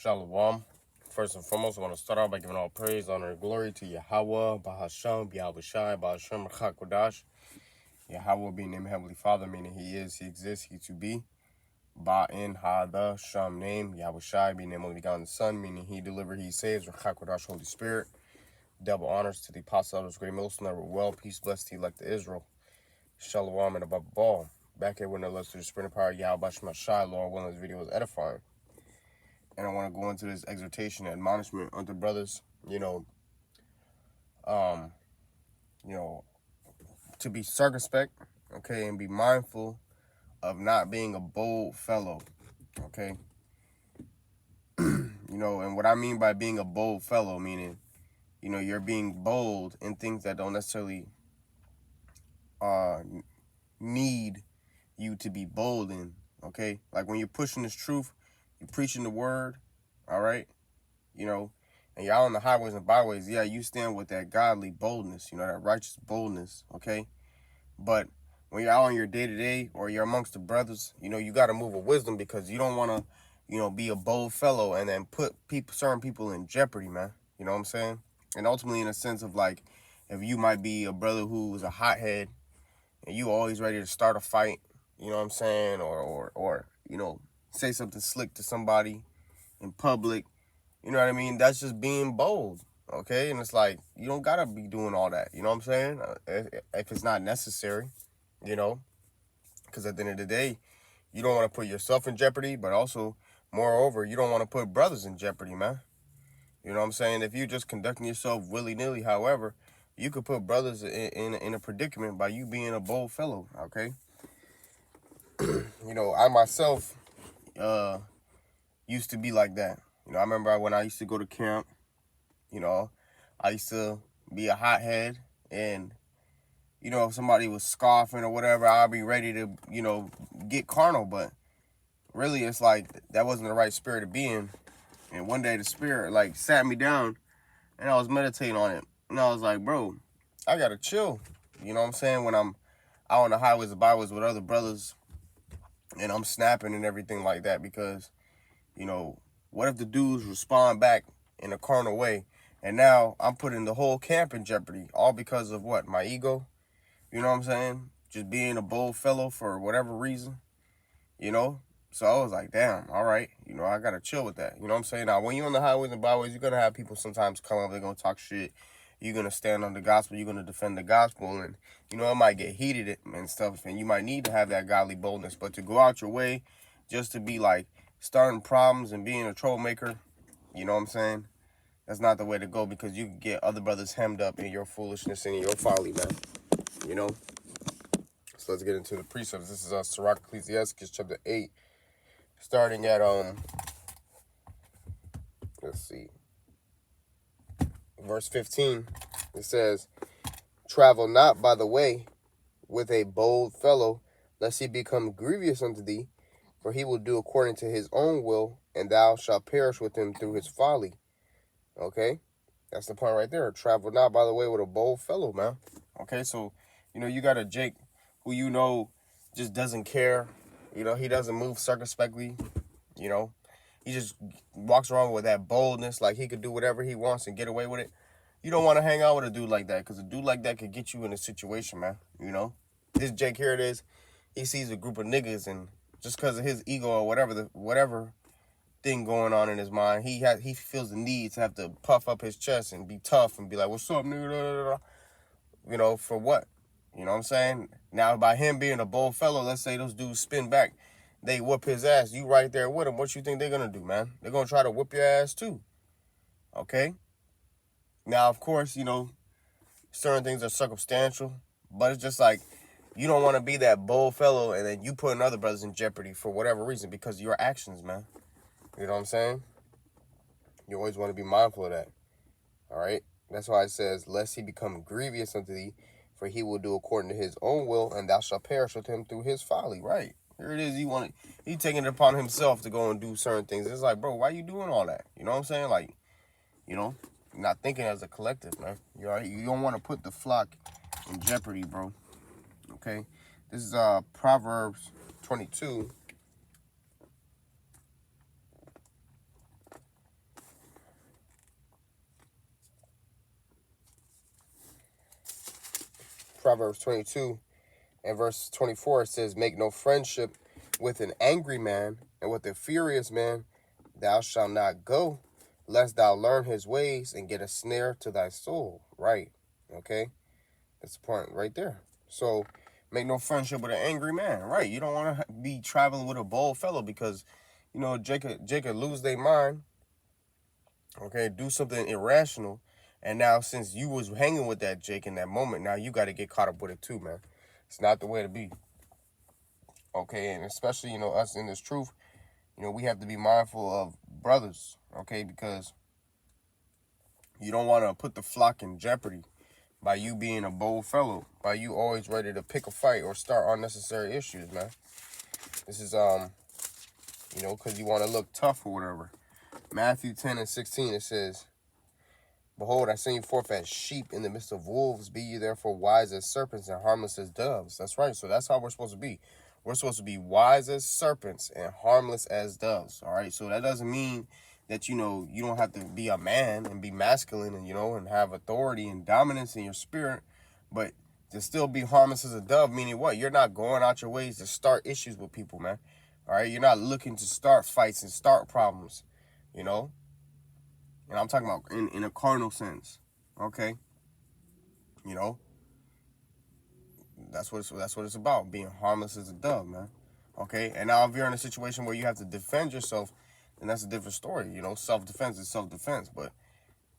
Shalom. First and foremost, I want to start out by giving all praise, honor, and glory to Yahweh, Bahasham, Yahushai, Bahasham, Chakodash. Yahweh being named Heavenly Father, meaning He is, He exists, He to be. Ba'in, Ha-da, Sham, name, Yahushai, being named Only Begotten Son, meaning He delivered, He saves, Chakodash, Holy Spirit. Double honors to the Apostle of His great most, never well, peace, blessed, elect to Israel. Shalom, and above all. Back here with the lust to the Spirit of power, Yahweh Shai, Lord willing, this video is edifying. And I want to go into this exhortation and admonishment unto brothers, to be circumspect, okay, and be mindful of not being a bold fellow, okay? And what I mean by being a bold fellow, meaning, you're being bold in things that don't necessarily need you to be bold in, okay? Like when you're pushing this truth, you're preaching the word, all right? And y'all on the highways and byways, yeah, you stand with that godly boldness, that righteous boldness, okay? But when you're out on your day-to-day or you're amongst the brothers, you got to move with wisdom because you don't want to, be a bold fellow and then put certain people in jeopardy, man. You know what I'm saying? And ultimately in a sense of like, if you might be a brother who's a hothead and you always ready to start a fight, you know what I'm saying? Or say something slick to somebody in public. You know what I mean? That's just being bold, okay? And it's like, you don't got to be doing all that, you know what I'm saying? If it's not necessary, because at the end of the day, you don't want to put yourself in jeopardy, but also, moreover, you don't want to put brothers in jeopardy, man. You know what I'm saying? If you're just conducting yourself willy-nilly, however, you could put brothers in a predicament by you being a bold fellow, okay? I myself used to be like that. I remember when I used to go to camp, I used to be a hothead and, if somebody was scoffing or whatever, I'd be ready to, get carnal. But really, it's like that wasn't the right spirit to be in. And one day the spirit, like, sat me down and I was meditating on it. And I was like, bro, I got to chill. You know what I'm saying? When I'm out on the highways and byways with other brothers and I'm snapping and everything like that because, what if the dudes respond back in a carnal way? And now I'm putting the whole camp in jeopardy, all because of what? My ego? You know what I'm saying? Just being a bold fellow for whatever reason, So I was like, damn, all right, I got to chill with that. You know what I'm saying? Now, when you're on the highways and byways, you're going to have people sometimes come up, they're going to talk shit. You're going to stand on the gospel. You're going to defend the gospel. And, it might get heated and stuff. And you might need to have that godly boldness. But to go out your way just to be like starting problems and being a troublemaker, you know what I'm saying? That's not the way to go because you can get other brothers hemmed up in your foolishness and in your folly, man. So let's get into the precepts. This is Sirach Ecclesiasticus chapter 8, starting at, let's see, verse 15. It says, travel not by the way with a bold fellow, lest he become grievous unto thee, for he will do according to his own will, and thou shalt perish with him through his folly. Okay? That's the point right there. Travel not by the way with a bold fellow, man. Okay, so, you got a Jake who just doesn't care. He doesn't move circumspectly. He just walks around with that boldness, like he could do whatever he wants and get away with it. You don't want to hang out with a dude like that, because a dude like that could get you in a situation, man. This Jake here it is. He sees a group of niggas, and just because of his ego or whatever thing going on in his mind, he feels the need to have to puff up his chest and be tough and be like, "What's up, nigga?" For what? You know what I'm saying? Now, by him being a bold fellow, let's say those dudes spin back, they whoop his ass. You right there with him. What you think they're going to do, man? They're going to try to whoop your ass too. Okay? Now, of course, certain things are circumstantial, but it's just like you don't want to be that bold fellow and then you putting other brothers in jeopardy for whatever reason because of your actions, man. You know what I'm saying? You always want to be mindful of that. All right? That's why it says, lest he become grievous unto thee, for he will do according to his own will, and thou shalt perish with him through his folly. Right. Here it is. He taking it upon himself to go and do certain things. It's like, bro, why you doing all that? You know what I'm saying? Like, not thinking as a collective, man. You don't want to put the flock in jeopardy, bro. Okay? This is Proverbs 22. Proverbs 22 and verse 24, it says, make no friendship with an angry man, and with a furious man thou shalt not go, lest thou learn his ways and get a snare to thy soul. Right. Okay. That's the point right there. So make no friendship with an angry man. Right. You don't want to be traveling with a bold fellow because, you know, Jacob lose their mind. Okay. Do something irrational. And now since you was hanging with that Jake in that moment, now you got to get caught up with it too, man. It's not the way to be. Okay. And especially, you know, us in this truth, you know, we have to be mindful of brothers. Okay. Because you don't want to put the flock in jeopardy by you being a bold fellow, by you always ready to pick a fight or start unnecessary issues, man. This is, you know, because you want to look tough or whatever. Matthew 10 and 16, it says, behold, I send you forth as sheep in the midst of wolves. Be ye therefore wise as serpents and harmless as doves. That's right. So that's how we're supposed to be. We're supposed to be wise as serpents and harmless as doves. All right. So that doesn't mean that, you know, you don't have to be a man and be masculine and, you know, and have authority and dominance in your spirit, but to still be harmless as a dove, meaning what? You're not going out your ways to start issues with people, man. All right. You're not looking to start fights and start problems, you know, and I'm talking about in a carnal sense. Okay. You know, that's what it's about, being harmless as a dove, man. Okay. And now if you're in a situation where you have to defend yourself, then that's a different story. You know, self-defense is self-defense, but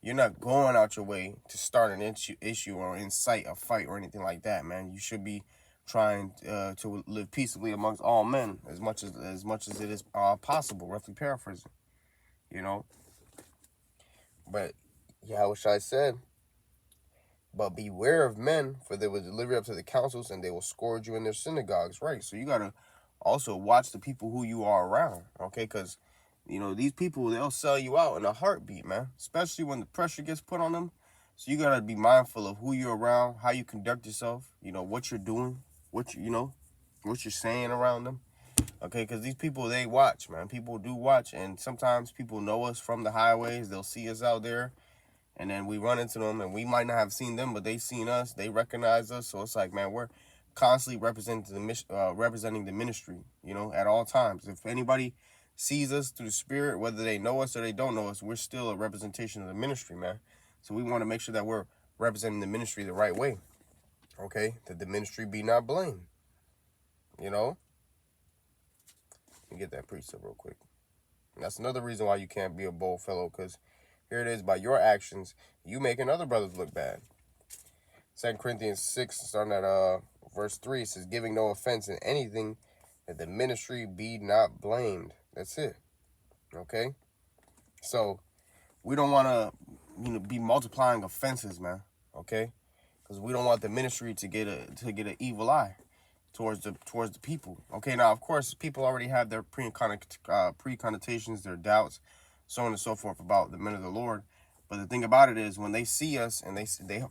you're not going out your way to start an issue or incite a fight or anything like that, man. You should be trying to live peaceably amongst all men as much as it is possible, roughly paraphrasing, you know. But yeah, what I said, but beware of men, for they will deliver you up to the councils and they will scourge you in their synagogues. Right. So you got to also watch the people who you are around. Okay. Because, you know, these people, they'll sell you out in a heartbeat, man, especially when the pressure gets put on them. So you got to be mindful of who you're around, how you conduct yourself, you know, what you're doing, what you're saying around them. Okay. Because these people, they watch, man. People do watch. And sometimes people know us from the highways. They'll see us out there. And then we run into them, and we might not have seen them, but they seen us. They recognize us. So it's like, man, we're constantly representing the ministry, you know, at all times. If anybody sees us through the spirit, whether they know us or they don't know us, we're still a representation of the ministry, man. So we want to make sure that we're representing the ministry the right way, okay? That the ministry be not blamed, you know? Let me get that precept real quick. And that's another reason why you can't be a bold fellow, because here it is, by your actions, you making other brothers look bad. 2 Corinthians 6, starting at verse 3, says, giving no offense in anything, that the ministry be not blamed. That's it. Okay? So, we don't want to, you know, be multiplying offenses, man. Okay? Because we don't want the ministry to get an evil eye towards the people. Okay? Now, of course, people already have their pre-connotations, their doubts, so on and so forth about the men of the Lord. But the thing about it is, when they see us and they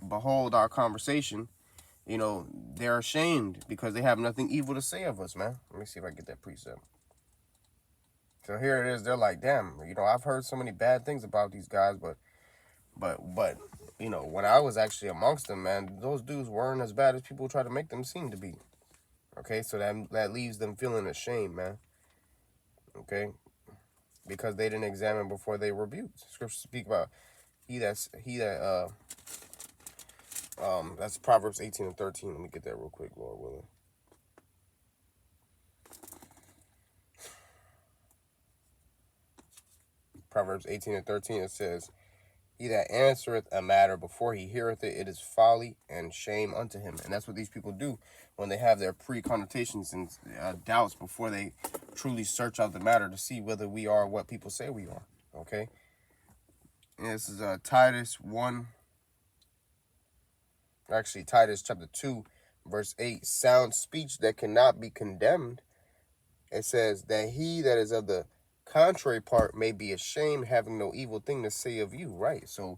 behold our conversation, you know, they're ashamed because they have nothing evil to say of us, man. Let me see if I can get that precept. So here it is. They're like, damn, you know, I've heard so many bad things about these guys, but you know, when I was actually amongst them, man, those dudes weren't as bad as people try to make them seem to be. Okay, so that leaves them feeling ashamed, man. Okay. Because they didn't examine before they rebuked. Scriptures speak about that's Proverbs 18 and 13. Let me get that real quick, Lord willing. Proverbs 18 and 13, it says, he that answereth a matter before he heareth it, it is folly and shame unto him. And that's what these people do when they have their pre-connotations and doubts before they truly search out the matter to see whether we are what people say we are. Okay? And this is Titus chapter 2, verse 8. Sound speech that cannot be condemned. It says that he that is of the contrary part may be ashamed, having no evil thing to say of you. Right? So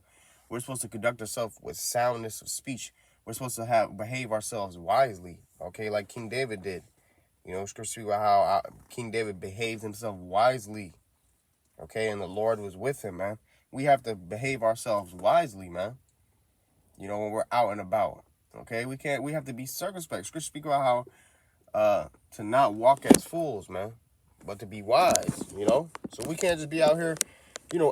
we're supposed to conduct ourselves with soundness of speech. We're supposed to behave ourselves wisely. Okay? Like King David did. You know, scripture speak about how King David behaved himself wisely. Okay? And the Lord was with him, man. We have to behave ourselves wisely, man. You know, when we're out and about. Okay, we have to be circumspect. Scripture speak about how to not walk as fools, man, but to be wise, So we can't just be out here,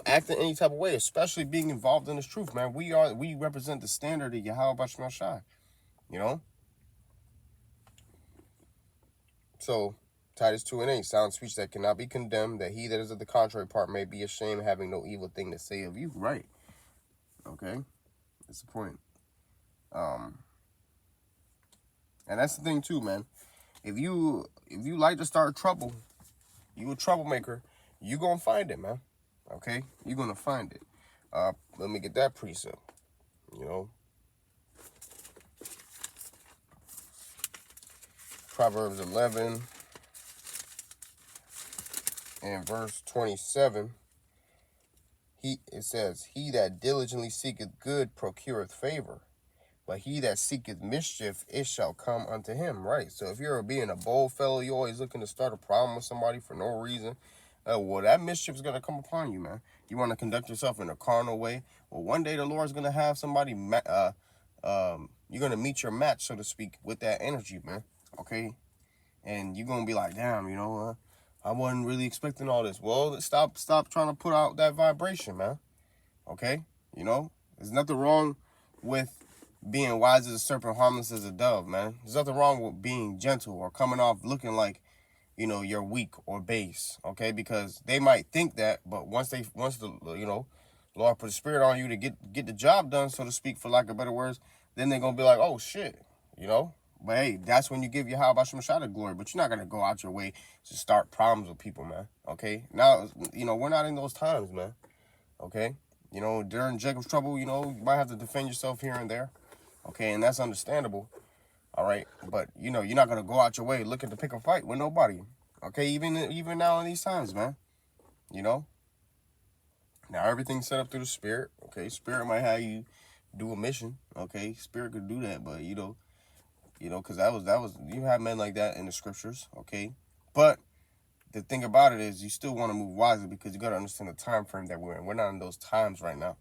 acting any type of way, especially being involved in this truth, man. We represent the standard of Yahweh Bashmal Shai, you know. So Titus 2:8, sound speech that cannot be condemned, that he that is of the contrary part may be ashamed, having no evil thing to say of you. Right. Okay. That's the point. And that's the thing too, man. If you like to start trouble, you a troublemaker, you gonna find it, man. Okay? You're gonna find it. Let me get that precept. Proverbs 11 and verse 27. It says, he that diligently seeketh good procureth favor, but he that seeketh mischief, it shall come unto him. Right. So if you're being a bold fellow, you're always looking to start a problem with somebody for no reason, well, that mischief is going to come upon you, man. You want to conduct yourself in a carnal way. Well, one day the Lord's going to have somebody, you're going to meet your match, so to speak, with that energy, man. Okay. And you're going to be like, damn, I wasn't really expecting all this. Well, stop trying to put out that vibration, man. Okay? There's nothing wrong with being wise as a serpent, harmless as a dove, man. There's nothing wrong with being gentle or coming off looking like, you're weak or base, okay? Because they might think that, but once the Lord put the spirit on you to get the job done, so to speak, for lack of better words, then they're going to be like, oh, shit, But, hey, that's when you give your Yahweh Shem Shai glory. But you're not going to go out your way to start problems with people, man, okay? Now, we're not in those times, man, okay? During Jacob's trouble, you might have to defend yourself here and there, okay? And that's understandable, all right? But, you're not going to go out your way looking to pick a fight with nobody, okay? Even now in these times, man, Now everything's set up through the Spirit, okay? Spirit might have you do a mission, okay? Spirit could do that, but, because that was you have men like that in the scriptures, okay? But the thing about it is you still want to move wisely because you got to understand the time frame that we're in. We're not in those times right now.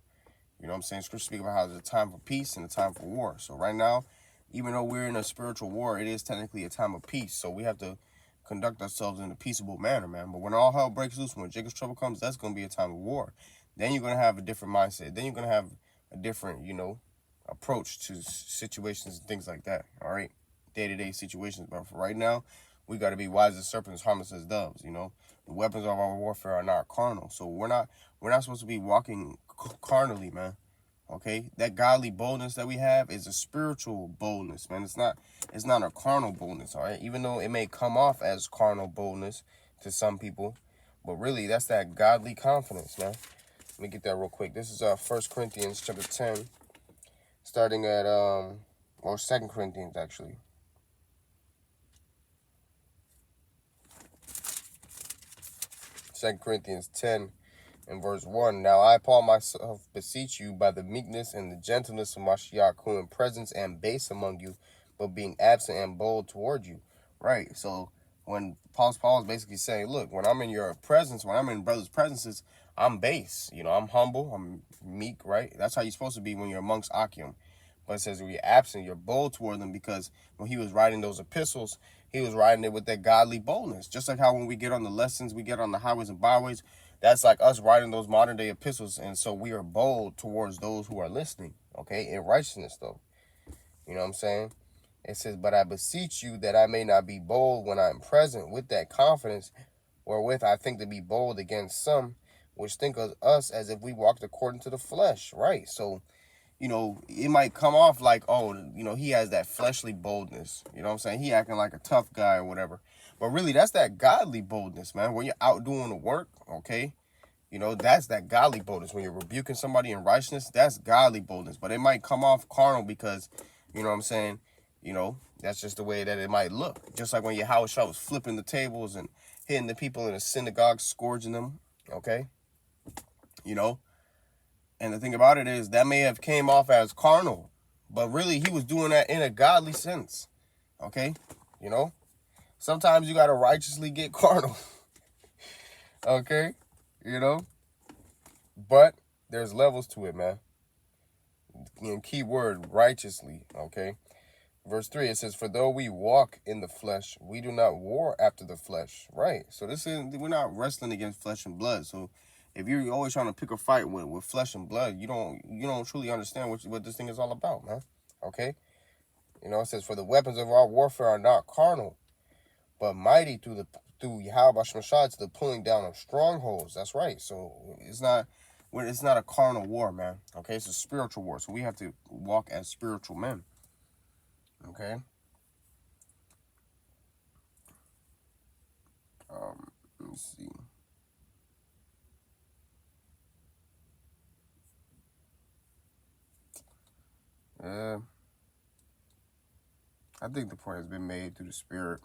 You know what I'm saying? Scripture speak about how there's a time for peace and a time for war. So right now, even though we're in a spiritual war, it is technically a time of peace. So we have to conduct ourselves in a peaceable manner, man. But when all hell breaks loose, when Jacob's trouble comes, that's going to be a time of war. Then you're going to have a different mindset. Then you're going to have a different, approach to situations and things like that, all right? Day-to-day situations. But for right now, we got to be wise as serpents, harmless as doves, The weapons of our warfare are not carnal. So we're not supposed to be walking carnally, man. Okay? That godly boldness that we have is a spiritual boldness, man. It's not a carnal boldness, all right? Even though it may come off as carnal boldness to some people, but really that's that godly confidence, man. Let me get that real quick. This is 1 Corinthians chapter 10, starting at 2 Corinthians actually. 2 Corinthians 10 and verse 1. Now I, Paul, myself beseech you by the meekness and the gentleness of Mashiach, who in presence am base among you, but being absent am bold toward you. Right. So when Paul is basically saying, look, when I'm in your presence, when I'm in brothers' presences, I'm base. I'm humble, I'm meek, right? That's how you're supposed to be when you're amongst Akim. But it says when you're absent, you're bold toward them, because when he was writing those epistles, he was writing it with that godly boldness. Just like how when we get on the lessons, we get on the highways and byways, that's like us writing those modern day epistles. And so we are bold towards those who are listening, okay, in righteousness though. You know what I'm saying? It says, but I beseech you that I may not be bold when I am present with that confidence, wherewith I think to be bold against some, which think of us as if we walked according to the flesh, right? So, it might come off like, oh, he has that fleshly boldness. You know what I'm saying? He acting like a tough guy or whatever. But really, that's that godly boldness, man. When you're out doing the work, okay? That's that godly boldness. When you're rebuking somebody in righteousness, that's godly boldness. But it might come off carnal because, you know what I'm saying? That's just the way that it might look. Just like when Yahweh Shah was flipping the tables and hitting the people in the synagogue, scourging them, okay? And the thing about it is that may have came off as carnal, but really he was doing that in a godly sense, okay? Sometimes you got to righteously get carnal, okay? But there's levels to it, man. And key word, righteously, okay? Verse 3, it says, for though we walk in the flesh, we do not war after the flesh. Right. So we're not wrestling against flesh and blood. So if you're always trying to pick a fight with flesh and blood, you don't truly understand what this thing is all about, man. Okay? It says, for the weapons of our warfare are not carnal, but mighty through Yahweh Shemashah to the pulling down of strongholds. That's right. So it's not a carnal war, man. Okay? It's a spiritual war. So we have to walk as spiritual men. Okay? Let me see. I think the point has been made through the Spirit,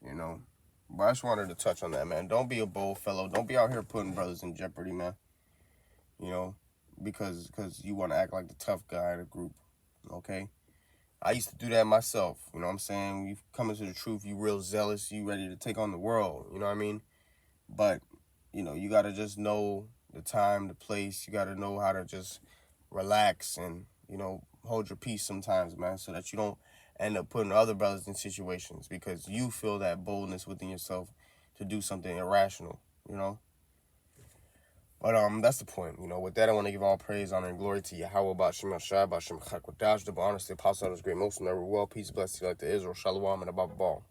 But I just wanted to touch on that, man. Don't be a bold fellow. Don't be out here putting brothers in jeopardy, man. Because you want to act like the tough guy in the group, okay? I used to do that myself, you know what I'm saying? You come into the truth, you real zealous, you ready to take on the world, you know what I mean? But, you got to just know the time, the place. You got to know how to just relax and, hold your peace sometimes, man, so that you don't end up putting other brothers in situations because you feel that boldness within yourself to do something irrational, But that's the point. With that, I want to give all praise, honor, and glory to Yahweh, Ba'ashem Yashai, Ba'ashem Chakwadash, the honest, the apostle of his great most, and every well, peace, blessing, like the Israel, Shalom, and above all.